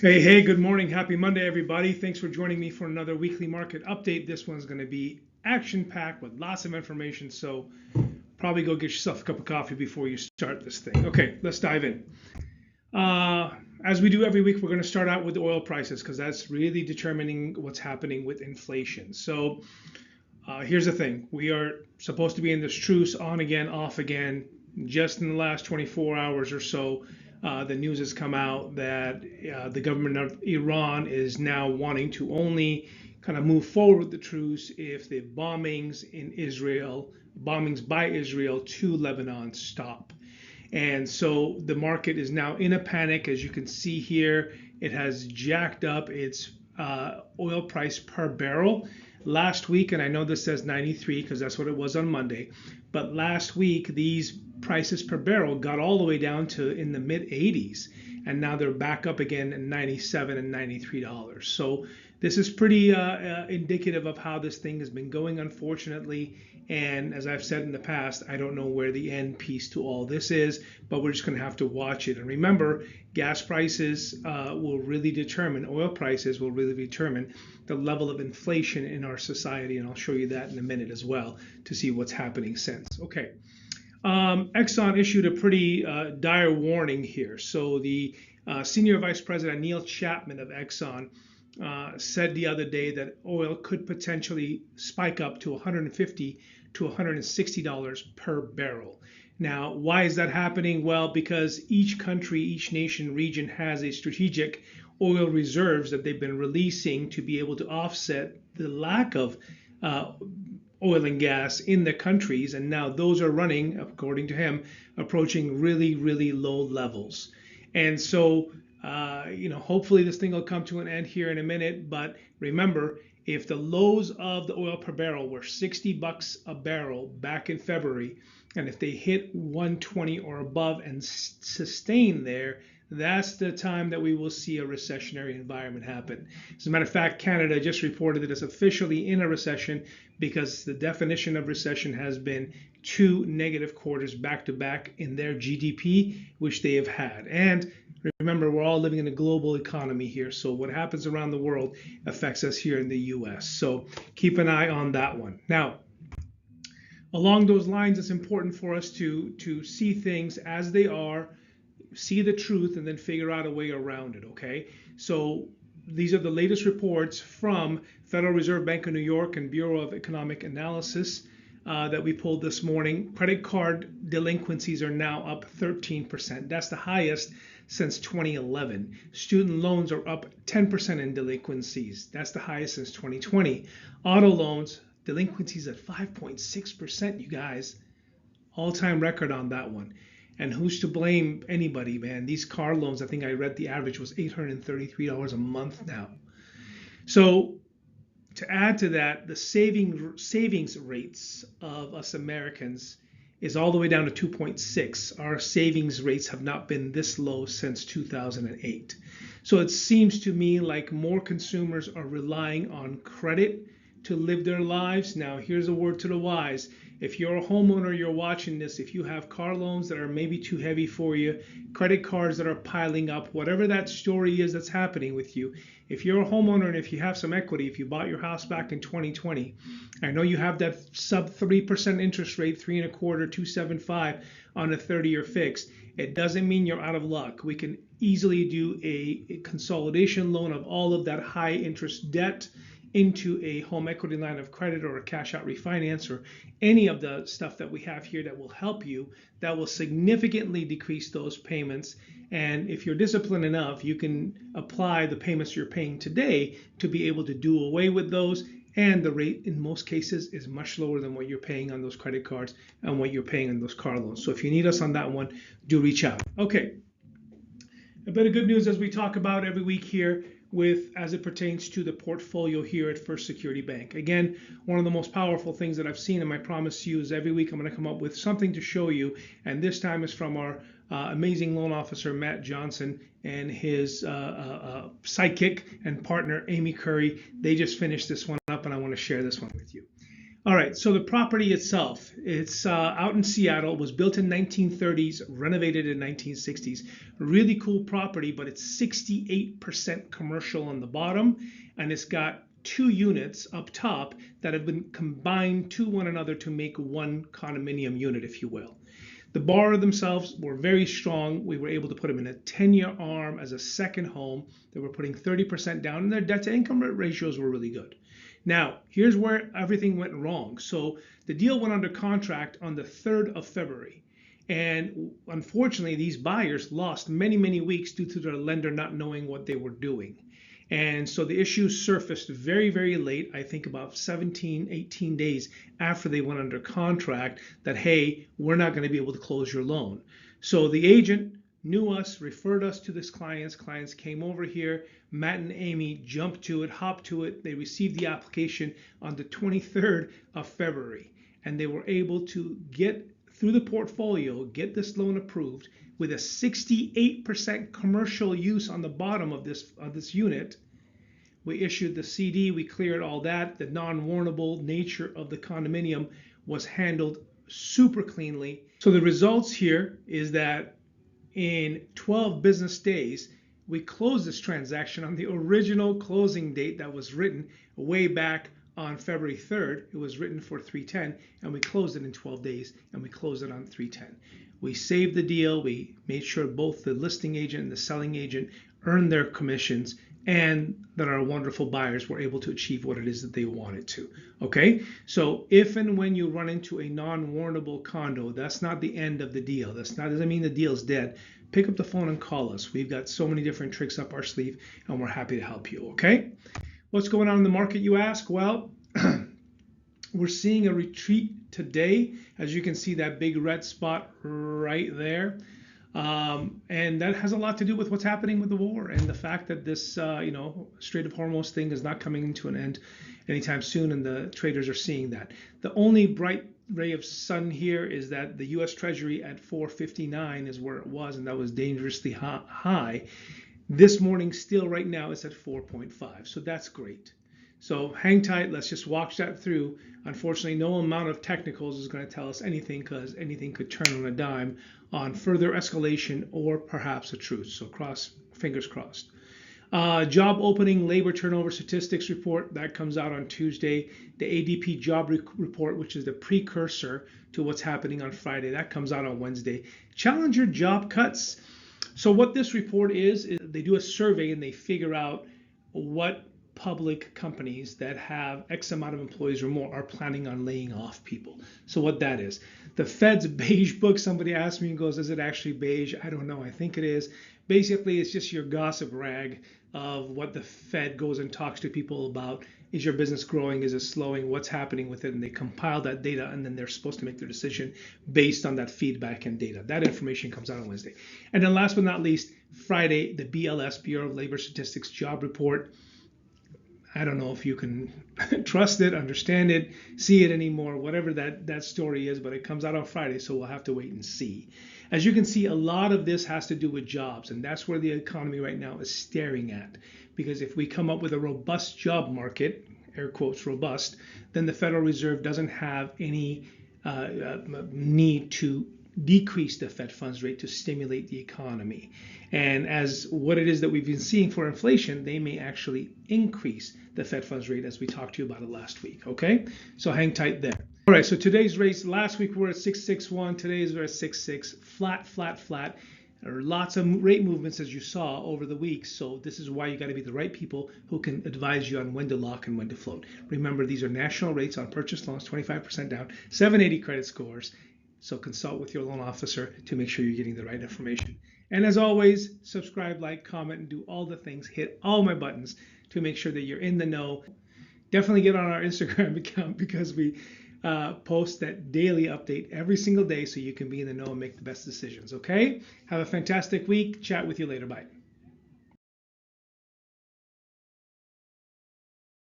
Hey, good morning. Happy Monday, everybody. Thanks for joining me for another weekly market update. This one's going to be action packed with lots of information. So, probably go get yourself a cup of coffee before you start this thing. Okay, let's dive in. As we do every week, we're going to start out with oil prices because that's really determining what's happening with inflation. So, here's the thing: we are supposed to be in this truce on again, off again. Just in the last 24 hours or so, the news has come out that the government of Iran is now wanting to only kind of move forward with the truce if the bombings in Israel, bombings by Israel to Lebanon stop. And so the market is now in a panic. As you can see here, it has jacked up its oil price per barrel. Last week, and I know this says 93 because that's what it was on Monday, but last week these prices per barrel got all the way down to in the mid 80s, and now they're back up again at 97 and $93. So this is pretty indicative of how this thing has been going, unfortunately. And as I've said in the past, I don't know where the end piece to all this is, but we're just going to have to watch it. And remember, gas prices will really determine, oil prices will really determine the level of inflation in our society. And I'll show you that in a minute as well to see what's happening since. Okay. Exxon issued a pretty dire warning here. So the senior vice president, Neil Chapman of Exxon, said the other day that oil could potentially spike up to $150 to $160 per barrel. Now, why is that happening? Well, because each country, each nation, region has a strategic oil reserves that they've been releasing to be able to offset the lack of oil and gas in the countries. And now those are running, according to him, approaching really, really low levels. And so hopefully this thing will come to an end here in a minute. But remember, if the lows of the oil per barrel were $60 a barrel back in February, and if they hit 120 or above and sustain there, that's the time that we will see a recessionary environment happen. As a matter of fact, Canada just reported that it's officially in a recession because the definition of recession has been 2 negative quarters back to back in their GDP, which they have had. And remember, we're all living in a global economy here. So what happens around the world affects us here in the US. So keep an eye on that one. Now, along those lines, it's important for us to see things as they are, see the truth, and then figure out a way around it, okay? So these are the latest reports from Federal Reserve Bank of New York and Bureau of Economic Analysis that we pulled this morning. Credit card delinquencies are now up 13%. That's the highest since 2011. Student loans are up 10% in delinquencies. That's the highest since 2020. Auto loans, delinquencies at 5.6%, you guys. All-time record on that one. And who's to blame anybody, man? These car loans, I think I read the average was $833 a month now. So to add to that, the savings rates of us Americans is all the way down to 2.6. Our savings rates have not been this low since 2008. So it seems to me like more consumers are relying on credit to live their lives. Now, here's a word to the wise. If you're a homeowner, you're watching this, if you have car loans that are maybe too heavy for you, credit cards that are piling up, whatever that story is that's happening with you, if you're a homeowner and if you have some equity, if you bought your house back in 2020, I know you have that sub 3% interest rate, 3.25, 275 on a 30-year fix. It doesn't mean you're out of luck. We can easily do a consolidation loan of all of that high interest debt into a home equity line of credit or a cash out refinance or any of the stuff that we have here that will help you, that will significantly decrease those payments. And if you're disciplined enough, you can apply the payments you're paying today to be able to do away with those. And the rate in most cases is much lower than what you're paying on those credit cards and what you're paying on those car loans. So if you need us on that one, do reach out. Okay. A bit of good news as we talk about every week here as it pertains to the portfolio here at First Security Bank. Again, one of the most powerful things that I've seen, and I promise you is every week I'm going to come up with something to show you, and this time is from our amazing loan officer, Matt Johnson, and his sidekick and partner, Amy Curry. They just finished this one up, and I want to share this one with you. All right, so the property itself, it's out in Seattle, was built in 1930s, renovated in 1960s. Really cool property, but it's 68% commercial on the bottom, and it's got two units up top that have been combined to one another to make one condominium unit, if you will. The borrower themselves were very strong. We were able to put them in a 10-year arm as a second home. They were putting 30% down, and their debt to income ratios were really good. Now, here's where everything went wrong. So the deal went under contract on the 3rd of February. And unfortunately, these buyers lost many, many weeks due to their lender not knowing what they were doing. And so the issue surfaced very, very late, I think about 17, 18 days after they went under contract, that, hey, we're not going to be able to close your loan. So the agent knew us, referred us to this clients. Clients came over here. Matt and Amy jumped to it, hopped to it. They received the application on the 23rd of February, and they were able to get through the portfolio, get this loan approved with a 68% commercial use on the bottom of this unit. We issued the CD, we cleared all that. The non-warrantable nature of the condominium was handled super cleanly. So the results here is that in 12 business days, we closed this transaction on the original closing date that was written way back on February 3rd. It was written for 3/10, and we closed it in 12 days, and we closed it on 3/10. We saved the deal. We made sure both the listing agent and the selling agent earned their commissions, and that our wonderful buyers were able to achieve what it is that they wanted to. Okay, so if and when you run into a non-warrantable condo, that's not the end of the deal. Doesn't mean the deal's dead. Pick up the phone and call us. We've got so many different tricks up our sleeve, and we're happy to help you. Okay, what's going on in the market, you ask? Well, we're seeing a retreat today. As you can see, that big red spot right there. And that has a lot to do with what's happening with the war and the fact that this, Strait of Hormuz thing is not coming to an end anytime soon, and the traders are seeing that. The only bright ray of sun here is that the U.S. Treasury at 459 is where it was, and that was dangerously high. This morning, still right now, it's at 4.5, so that's great. So hang tight. Let's just watch that through. Unfortunately, no amount of technicals is going to tell us anything, because anything could turn on a dime on further escalation or perhaps a truce. So fingers crossed. Job opening labor turnover statistics report that comes out on Tuesday. The ADP job report, which is the precursor to what's happening on Friday, that comes out on Wednesday. Challenger job cuts. So what this report is they do a survey and they figure out what public companies that have X amount of employees or more are planning on laying off people. So what that is, the Fed's beige book, somebody asked me and goes, is it actually beige? I don't know. I think it is. Basically, it's just your gossip rag of what the Fed goes and talks to people about. Is your business growing? Is it slowing? What's happening with it? And they compile that data, and then they're supposed to make their decision based on that feedback and data. That information comes out on Wednesday. And then last but not least, Friday, the BLS, Bureau of Labor Statistics job report. I don't know if you can trust it, understand it, see it anymore, whatever that story is, but it comes out on Friday, so we'll have to wait and see. As you can see, a lot of this has to do with jobs, and that's where the economy right now is staring at. Because if we come up with a robust job market, air quotes robust, then the Federal Reserve doesn't have any need to decrease the Fed funds rate to stimulate the economy. And as what it is that we've been seeing for inflation, they may actually increase the Fed funds rate, as we talked to you about it last week. Okay, so hang tight there. All right, so today's rates, last week we were at 661, today's we're at 66, flat, flat, flat. There are lots of rate movements, as you saw, over the week. So this is why you got to be the right people who can advise you on when to lock and when to float. Remember, these are national rates on purchase loans, 25% down, 780 credit scores. So consult with your loan officer to make sure you're getting the right information. And as always, subscribe, like, comment, and do all the things. Hit all my buttons to make sure that you're in the know. Definitely get on our Instagram account, because we post that daily update every single day so you can be in the know and make the best decisions. Okay? Have a fantastic week. Chat with you later. Bye.